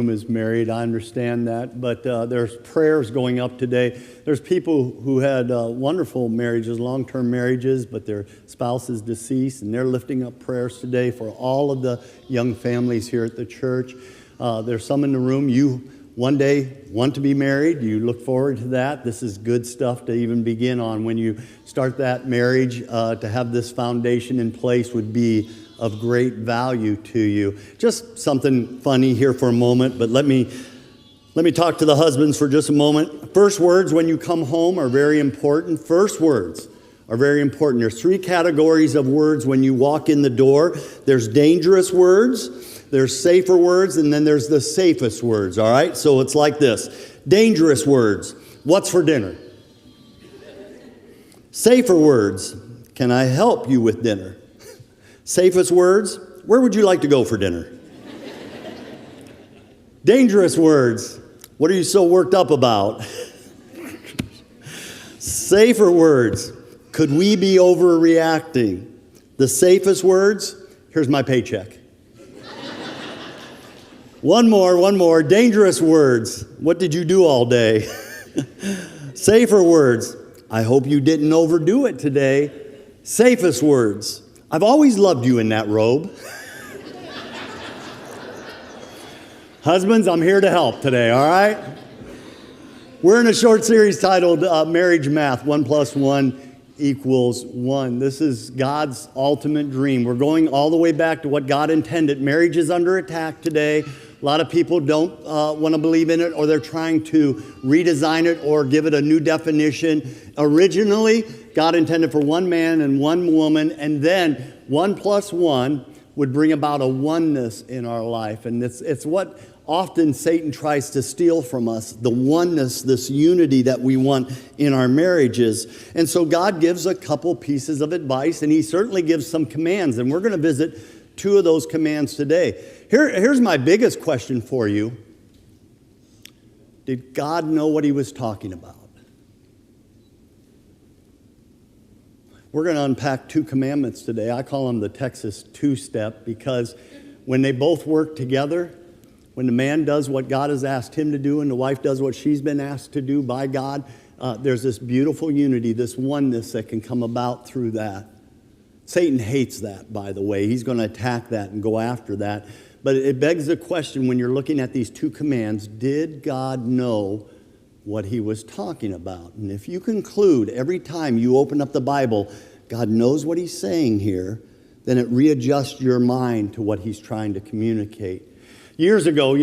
room is married. I understand that. But there's prayers going up today. There's people who had wonderful marriages, long-term marriages, but their spouse is deceased, and they're lifting up prayers today for all of the young families here at the church. There's some in the room. You one day want to be married. You look forward to that. This is good stuff to even begin on. When you start that marriage, to have this foundation in place would be of great value to you. Just something funny here for a moment, but let me talk to the husbands for just a moment. First words when you come home are very important. First words are very important. There's 3 categories of words when you walk in the door. There's dangerous words, there's safer words, and then there's the safest words, all right? So it's like this. Dangerous words, what's for dinner? Safer words, can I help you with dinner? Safest words, where would you like to go for dinner? Dangerous words, what are you so worked up about? Safer words, could we be overreacting? The safest words, here's my paycheck. One more. Dangerous words, what did you do all day? Safer words, I hope you didn't overdo it today. Safest words, I've always loved you in that robe. Husbands, I'm here to help today, all right? We're in a short series titled Marriage Math, 1 + 1 = 1. This is God's ultimate dream. We're going all the way back to what God intended. Marriage is under attack today. A lot of people don't want to believe in it, or they're trying to redesign it or give it a new definition. Originally, God intended for one man and one woman, and then 1 + 1 would bring about a oneness in our life. And it's what often Satan tries to steal from us, the oneness, this unity that we want in our marriages. And so God gives a couple pieces of advice, and he certainly gives some commands, and we're going to visit 2 of those commands today. Here's my biggest question for you. Did God know what he was talking about? We're going to unpack 2 commandments today. I call them the Texas two-step, because when they both work together, when the man does what God has asked him to do and the wife does what she's been asked to do by God, there's this beautiful unity, this oneness that can come about through that. Satan hates that, by the way. He's going to attack that and go after that. But it begs the question, when you're looking at these 2 commands, did God know what he was talking about? And if you conclude every time you open up the Bible, God knows what he's saying here, then it readjusts your mind to what he's trying to communicate. Years ago,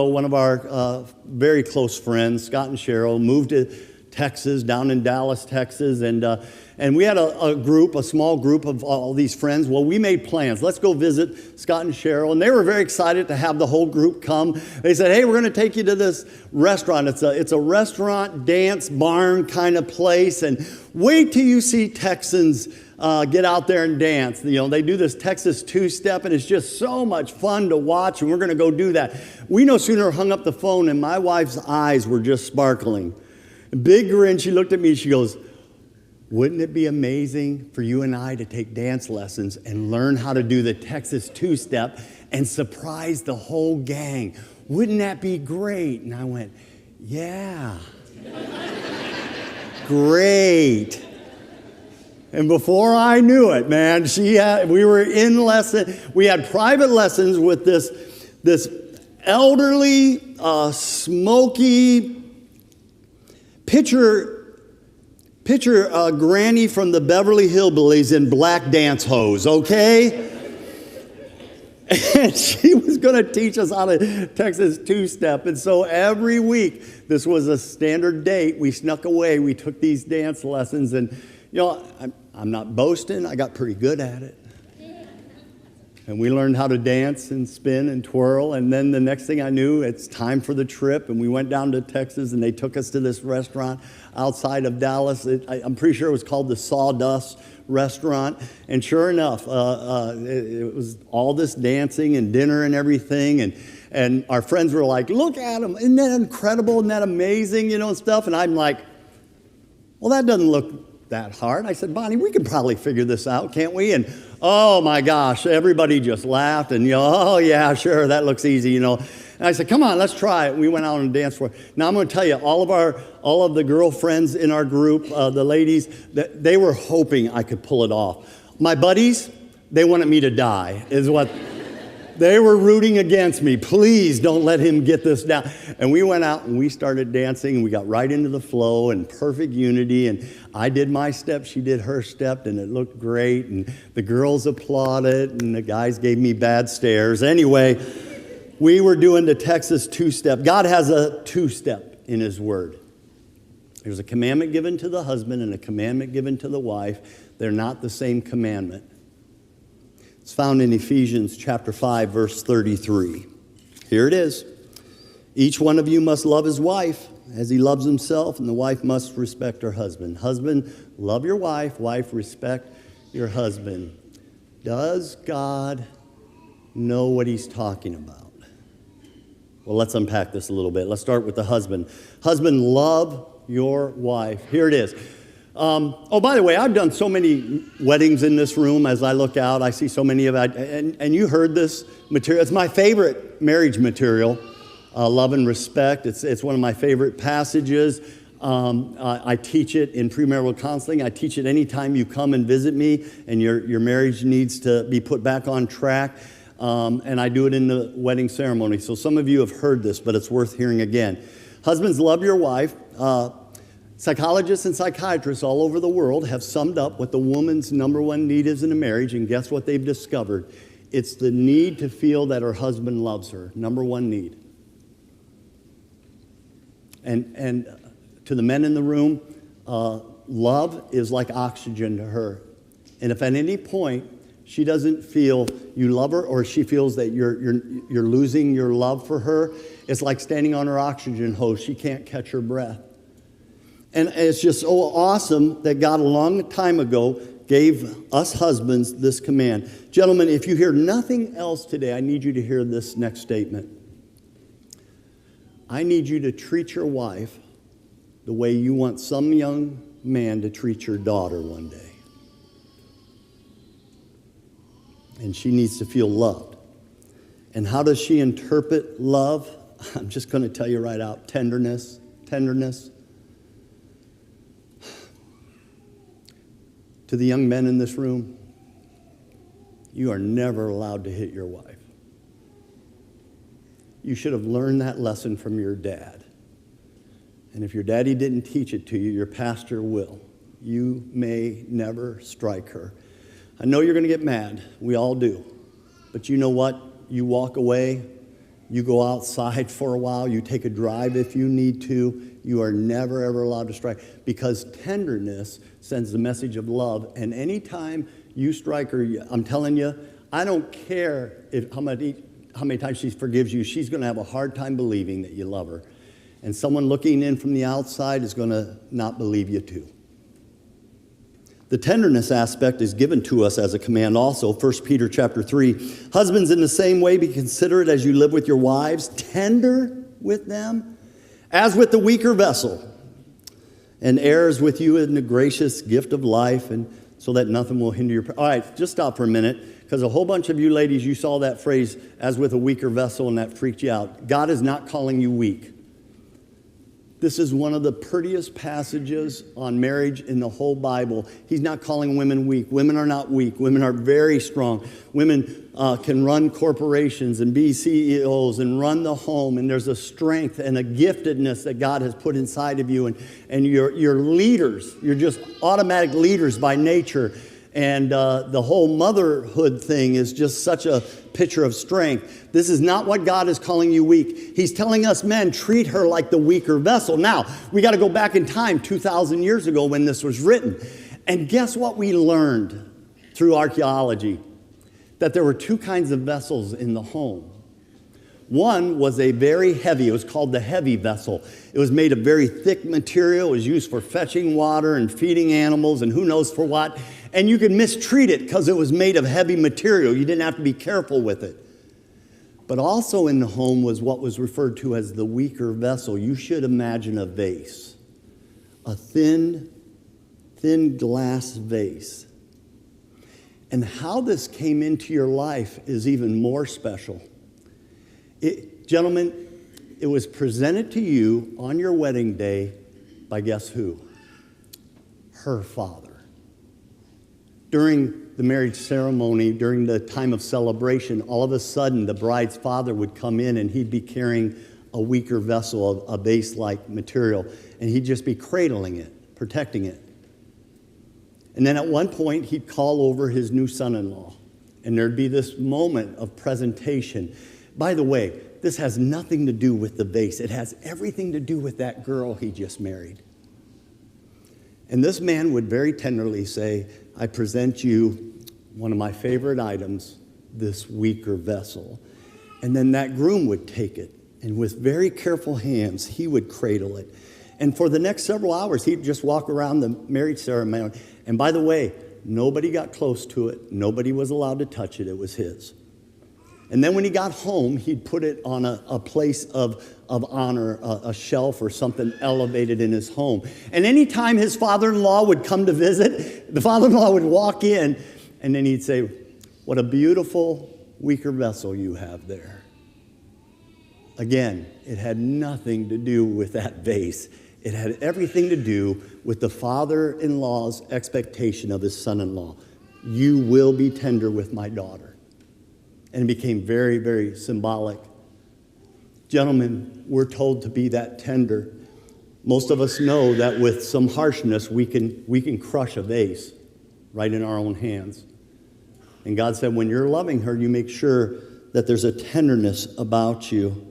one of our very close friends, Scott and Cheryl, moved to Texas, down in Dallas, Texas, and we had a small group of all these friends. Well, we made plans. Let's go visit Scott and Cheryl, and they were very excited to have the whole grouut come. They said, hey, we're going to take you to this restaurant. It's a restaurant, dance, barn kind of place, and wait till you see Texans get out there and dance. You know, they do this Texas two-step, and it's just so much fun to watch, and we're going to go do that. We no sooner hung up the phone, and my wife's eyes were just sparkling. Big grin, she looked at me, she goes, wouldn't it be amazing for you and I to take dance lessons and learn how to do the Texas two-step and surprise the whole gang? Wouldn't that be great? And I went, yeah. Great. And before I knew it, man, we were in lesson. We had private lessons with this elderly, smoky, Picture Granny from the Beverly Hillbillies in black dance hose, okay? And she was going to teach us how to Texas two-step. And so every week, this was a standard date. We snuck away. We took these dance lessons. And, you know, I'm not boasting. I got pretty good at it. And we learned how to dance and spin and twirl. And then the next thing I knew, it's time for the trip. And we went down to Texas, and they took us to this restaurant outside of Dallas. I'm pretty sure it was called the Sawdust Restaurant. And sure enough, it was all this dancing and dinner and everything. And our friends were like, look at him. Isn't that incredible? Isn't that amazing? You know, and stuff. And I'm like, well, that doesn't look that hard. I said, Bonnie, we can probably figure this out, can't we? And oh my gosh, everybody just laughed and, you know, oh yeah, sure, that looks easy, you know. And I said, come on, let's try it. We went out on a dance floor. Now I'm going to tell you, all of the girlfriends in our group, the ladies, they were hoping I could pull it off. My buddies, they wanted me to die, is what they were rooting against me. Please don't let him get this down. And we went out and we started dancing and we got right into the flow and perfect unity. And I did my step, she did her step, and it looked great. And the girls applauded and the guys gave me bad stares. Anyway, we were doing the Texas two-step. God has a two-step in his word. There's a commandment given to the husband and a commandment given to the wife. They're not the same commandment. It's found in Ephesians chapter 5, verse 33. Here it is. Each one of you must love his wife as he loves himself, and the wife must respect her husband. Husband, love your wife. Wife, respect your husband. Does God know what he's talking about? Well, let's unpack this a little bit. Let's start with the husband. Husband, love your wife. Here it is. By the way, I've done so many weddings in this room. As I look out, I see so many of it. And you heard this material. It's my favorite marriage material, love and respect. It's one of my favorite passages. I teach it in premarital counseling. I teach it anytime you come and visit me and your marriage needs to be put back on track. And I do it in the wedding ceremony. So some of you have heard this, but it's worth hearing again. Husbands, love your wife. Psychologists and psychiatrists all over the world have summed up what the woman's number one need is in a marriage, and guess what they've discovered? It's the need to feel that her husband loves her. Number one need. And to the men in the room, love is like oxygen to her. And if at any point she doesn't feel you love her, or she feels that you're losing your love for her, it's like standing on her oxygen hose. She can't catch her breath. And it's just so awesome that God a long time ago gave us husbands this command. Gentlemen, if you hear nothing else today, I need you to hear this next statement. I need you to treat your wife the way you want some young man to treat your daughter one day. And she needs to feel loved. And how does she interpret love? I'm just going to tell you right out. Tenderness. To the young men in this room, you are never allowed to hit your wife. You should have learned that lesson from your dad. And if your daddy didn't teach it to you, your pastor will. You may never strike her. I know you're going to get mad. We all do. But you know what? You walk away. You go outside for a while. You take a drive if you need to. You are never, ever allowed to strike, because tenderness sends the message of love. And anytime you strike her, I'm telling you, I don't care how many times she forgives you, she's going to have a hard time believing that you love her. And someone looking in from the outside is going to not believe you too. The tenderness aspect is given to us as a command also. 1 Peter chapter 3. Husbands, in the same way, be considerate as you live with your wives, tender with them, as with the weaker vessel, and heirs with you in the gracious gift of life, and so that nothing will hinder your... All right, just stop for a minute, because a whole bunch of you ladies, you saw that phrase, as with a weaker vessel, and that freaked you out. God is not calling you weak. This is one of the prettiest passages on marriage in the whole Bible. He's not calling women weak. Women are not weak. Women are very strong. Women can run corporations and be CEOs and run the home. And there's a strength and a giftedness that God has put inside of you. And you're leaders. You're just automatic leaders by nature. And the whole motherhood thing is just such a picture of strength. This is not what God is calling you weak. He's telling us men, treat her like the weaker vessel. Now, we got to go back in time 2,000 years ago when this was written. And guess what we learned through archaeology? That there were two kinds of vessels in the home. One was a very heavy, it was called the heavy vessel. It was made of very thick material. It was used for fetching water and feeding animals and who knows for what. And you could mistreat it because it was made of heavy material. You didn't have to be careful with it. But also in the home was what was referred to as the weaker vessel. You should imagine a vase, a thin glass vase. And how this came into your life is even more special. Gentlemen, it was presented to you on your wedding day by guess who? Her father. During the marriage ceremony, during the time of celebration, all of a sudden the bride's father would come in and he'd be carrying a weaker vessel, a vase-like material, and he'd just be cradling it, protecting it. And then at one point, he'd call over his new son-in-law, and there'd be this moment of presentation. By the way, this has nothing to do with the vase. It has everything to do with that girl he just married. And this man would very tenderly say, I present you one of my favorite items, this weaker vessel. And then that groom would take it, and with very careful hands, he would cradle it. And for the next several hours, he'd just walk around the marriage ceremony. And by the way, nobody got close to it. Nobody was allowed to touch it. It was his. And then when he got home, he'd put it on a place of honor, a shelf or something elevated in his home. And anytime his father-in-law would come to visit, the father-in-law would walk in, and then he'd say, what a beautiful weaker vessel you have there. Again, it had nothing to do with that vase. It had everything to do with the father-in-law's expectation of his son-in-law. You will be tender with my daughter. And it became very, very symbolic. Gentlemen, we're told to be that tender. Most of us know that with some harshness, we can crush a vase right in our own hands. And God said, when you're loving her, you make sure that there's a tenderness about you.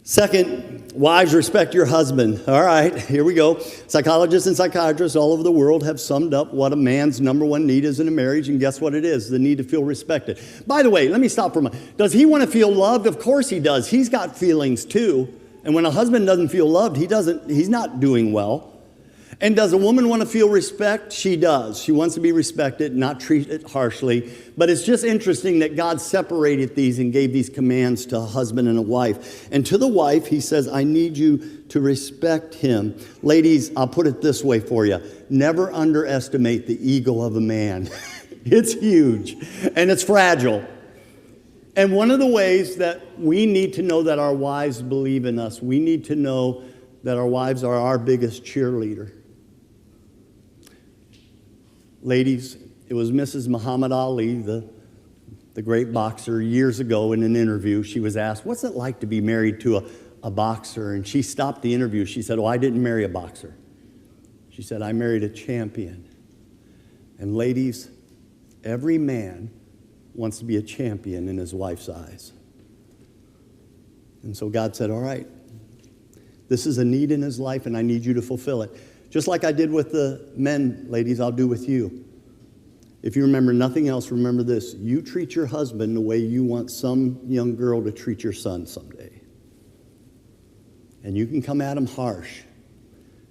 Second, wives, respect your husband. All right, here we go. Psychologists and psychiatrists all over the world have summed up what a man's number one need is in a marriage, and guess what it is? The need to feel respected. By the way, let me stop for a moment. Does he want to feel loved? Of course he does. He's got feelings too. And when a husband doesn't feel loved, he's not doing well. And does a woman want to feel respect? She does. She wants to be respected, not treated harshly. But it's just interesting that God separated these and gave these commands to a husband and a wife. And to the wife, he says, I need you to respect him. Ladies, I'll put it this way for you. Never underestimate the ego of a man. It's huge and it's fragile. And one of the ways that we need to know that our wives believe in us, we need to know that our wives are our biggest cheerleader. Ladies, it was Mrs. Muhammad Ali, the great boxer, years ago in an interview. She was asked, what's it like to be married to a boxer? And she stopped the interview. She said, oh, I didn't marry a boxer. She said, I married a champion. And ladies, every man wants to be a champion in his wife's eyes. And so God said, all right, this is a need in his life, and I need you to fulfill it. Just like I did with the men, ladies, I'll do with you. If you remember nothing else, remember this. You treat your husband the way you want some young girl to treat your son someday. And you can come at him harsh.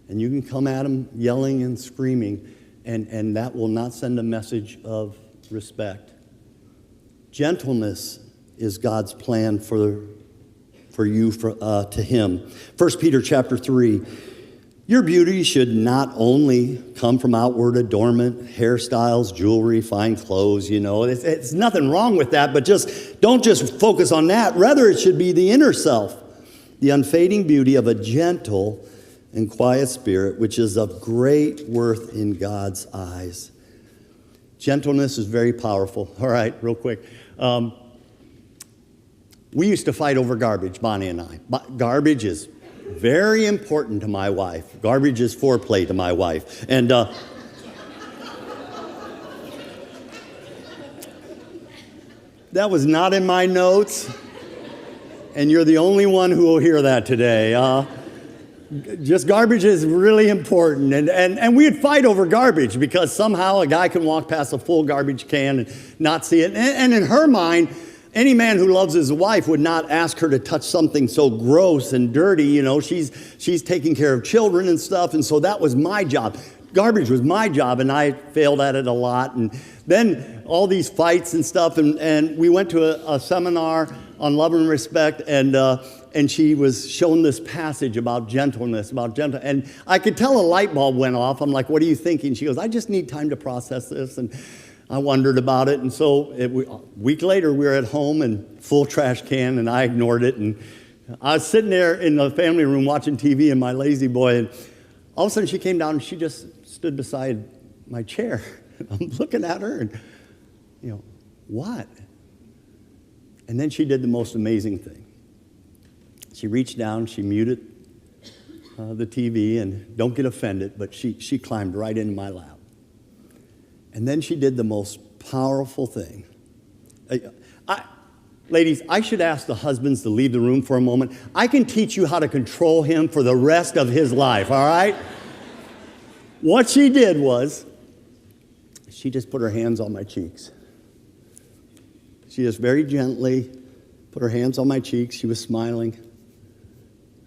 And you can come at him yelling and screaming. And that will not send a message of respect. Gentleness is God's plan for you to him. 1 Peter chapter 3. Your beauty should not only come from outward adornment, hairstyles, jewelry, fine clothes, It's nothing wrong with that, but don't just focus on that. Rather, it should be the inner self, the unfading beauty of a gentle and quiet spirit, which is of great worth in God's eyes. Gentleness is very powerful. All right, real quick. We used to fight over garbage, Bonnie and I. Garbage is very important to my wife. Garbage is foreplay to my wife. And that was not in my notes. And you're the only one who will hear that today. Just garbage is really important. And we'd fight over garbage because somehow a guy can walk past a full garbage can and not see it. And in her mind, any man who loves his wife would not ask her to touch something so gross and dirty. She's taking care of children and stuff. And so that was my job. Garbage was my job, and I failed at it a lot. And then all these fights and stuff. And we went to a seminar on love and respect, and she was shown this passage about gentleness, and I could tell a light bulb went off. I'm like, what are you thinking? She goes, I just need time to process this. And I wondered about it, and so a week later we were at home and full trash can, and I ignored it. And I was sitting there in the family room watching TV in my lazy boy, and all of a sudden she came down and she just stood beside my chair. I'm looking at her and, what? And then she did the most amazing thing. She reached down, she muted the TV, and don't get offended, but she climbed right into my lap. And then she did the most powerful thing. Ladies, I should ask the husbands to leave the room for a moment. I can teach you how to control him for the rest of his life, all right? What she did was, she just put her hands on my cheeks. She just very gently put her hands on my cheeks. She was smiling.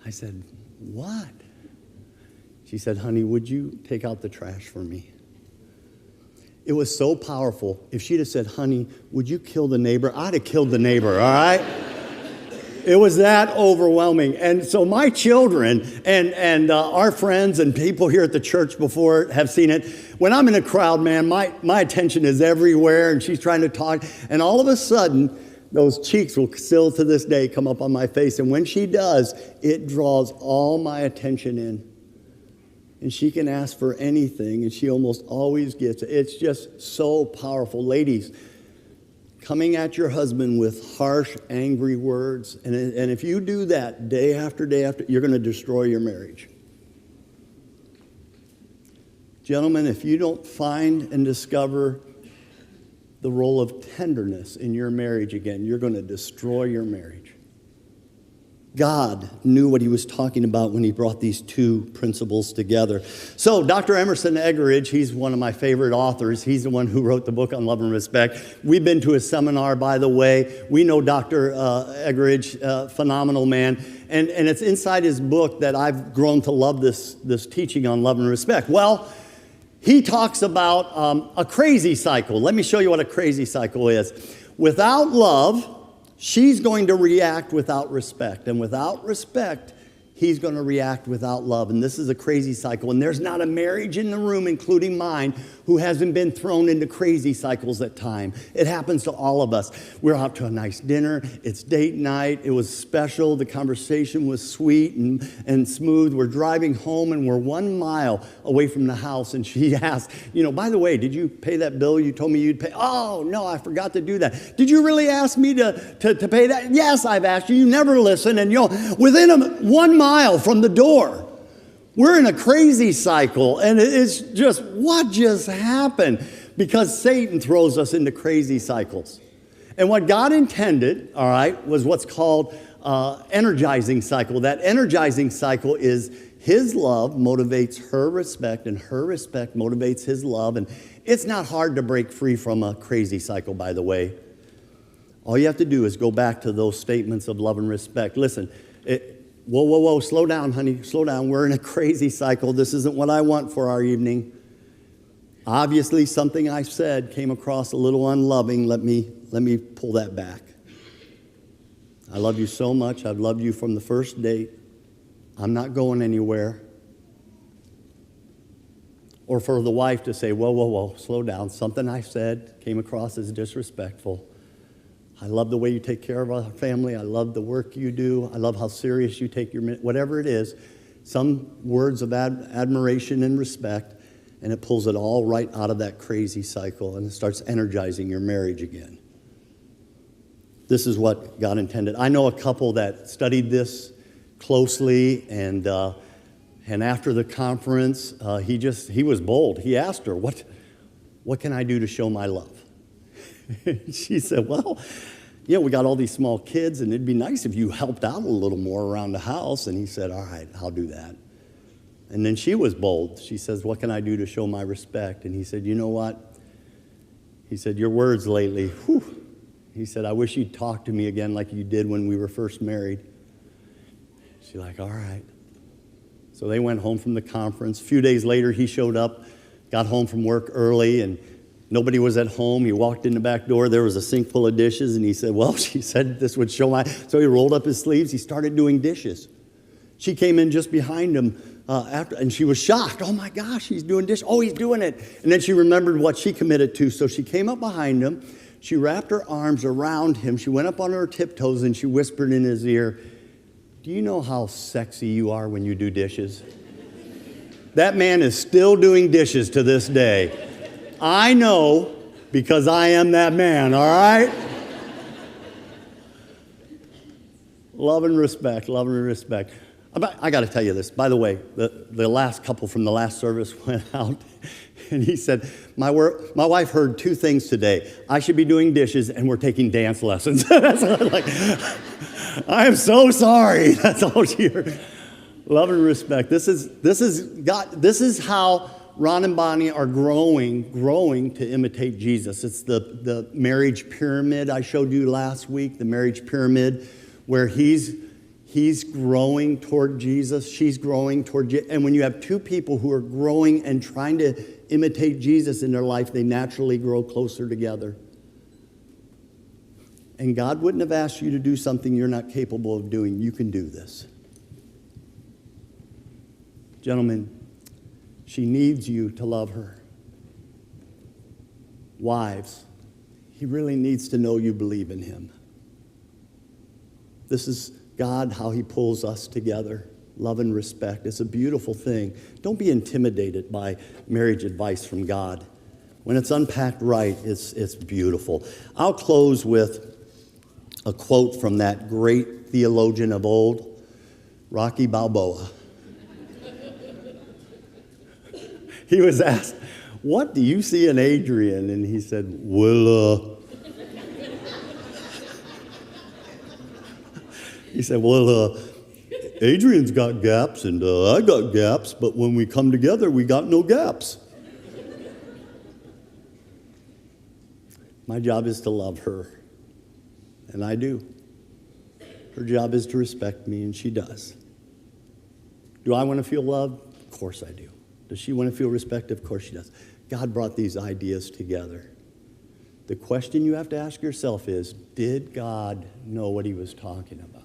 I said, what? She said, honey, would you take out the trash for me? It was so powerful. If she'd have said, honey, would you kill the neighbor? I'd have killed the neighbor, all right? It was that overwhelming. And so my children and our friends and people here at the church before have seen it. When I'm in a crowd, man, my attention is everywhere, and she's trying to talk. And all of a sudden, those cheeks will still to this day come up on my face. And when she does, it draws all my attention in. And she can ask for anything, and she almost always gets it. It's just so powerful. Ladies, coming at your husband with harsh, angry words, and if you do that day after day after, you're going to destroy your marriage. Gentlemen, if you don't find and discover the role of tenderness in your marriage again, you're going to destroy your marriage. God knew what he was talking about when he brought these two principles together. So Dr. Emerson Eggerichs, he's one of my favorite authors. He's the one who wrote the book on love and respect. We've been to his seminar, by the way. We know Dr. Eggerichs, phenomenal man. And it's inside his book that I've grown to love this teaching on love and respect. Well, he talks about a crazy cycle. Let me show you what a crazy cycle is. Without love, she's going to react without respect. And without respect, he's going to react without love. And this is a crazy cycle. And there's not a marriage in the room, including mine, who hasn't been thrown into crazy cycles at time. It happens to all of us. We're out to a nice dinner. It's date night. It was special. The conversation was sweet and smooth. We're driving home, and we're 1 mile away from the house. And she asked, by the way, did you pay that bill you told me you'd pay? Oh, no, I forgot to do that. Did you really ask me to pay that? Yes, I've asked you. You never listen. And, within 1 mile from the door, we're in a crazy cycle, and it's just, what just happened? Because Satan throws us into crazy cycles. And what God intended, all right, was what's called energizing cycle. That energizing cycle is his love motivates her respect, and her respect motivates his love. And it's not hard to break free from a crazy cycle, by the way. All you have to do is go back to those statements of love and respect. Listen, whoa, slow down, honey, slow down. We're in a crazy cycle. This isn't what I want for our evening. Obviously, something I said came across a little unloving. Let me pull that back. I love you so much. I've loved you from the first date. I'm not going anywhere. Or for the wife to say, whoa, slow down. Something I said came across as disrespectful. I love the way you take care of our family. I love the work you do. I love how serious you take whatever it is, some words of admiration and respect, and it pulls it all right out of that crazy cycle, and it starts energizing your marriage again. This is what God intended. I know a couple that studied this closely, and after the conference, he was bold. He asked her, what can I do to show my love? She said, well, we got all these small kids, and it'd be nice if you helped out a little more around the house. And he said, all right, I'll do that. And then she was bold. She says, what can I do to show my respect? And he said, you know what? He said, your words lately, whew. He said, I wish you'd talk to me again like you did when we were first married. She's like, all right. So they went home from the conference. A few days later, he showed up, got home from work early, and nobody was at home. He walked in the back door. There was a sink full of dishes, and he said, well, she said this would show my... So he rolled up his sleeves. He started doing dishes. She came in just behind him, and she was shocked. Oh my gosh, he's doing this. Oh, he's doing it. And then she remembered what she committed to. So she came up behind him. She wrapped her arms around him. She went up on her tiptoes and she whispered in his ear, "Do you know how sexy you are when you do dishes?" That man is still doing dishes to this day. I know because I am that man, all right? Love and respect, love and respect. I got to tell you this. By the way, the last couple from the last service went out, and he said, my wife heard two things today. I should be doing dishes, and we're taking dance lessons. That's what I'm like, I am so sorry. That's all she heard. Love and respect. This is how Ron and Bonnie are growing to imitate Jesus. It's the marriage pyramid I showed you last week, the marriage pyramid, where he's growing toward Jesus, she's growing toward Jesus. And when you have two people who are growing and trying to imitate Jesus in their life, they naturally grow closer together. And God wouldn't have asked you to do something you're not capable of doing. You can do this. Gentlemen, she needs you to love her. Wives, he really needs to know you believe in him. This is God, how he pulls us together. Love and respect. It's a beautiful thing. Don't be intimidated by marriage advice from God. When it's unpacked right, it's beautiful. I'll close with a quote from that great theologian of old, Rocky Balboa. He was asked, "What do you see in Adrian?" And he said, he said, Adrian's got gaps and I got gaps, but when we come together, we got no gaps. My job is to love her, and I do. Her job is to respect me, and she does. Do I want to feel loved? Of course I do. Does she want to feel respected? Of course she does. God brought these ideas together. The question you have to ask yourself is, did God know what he was talking about?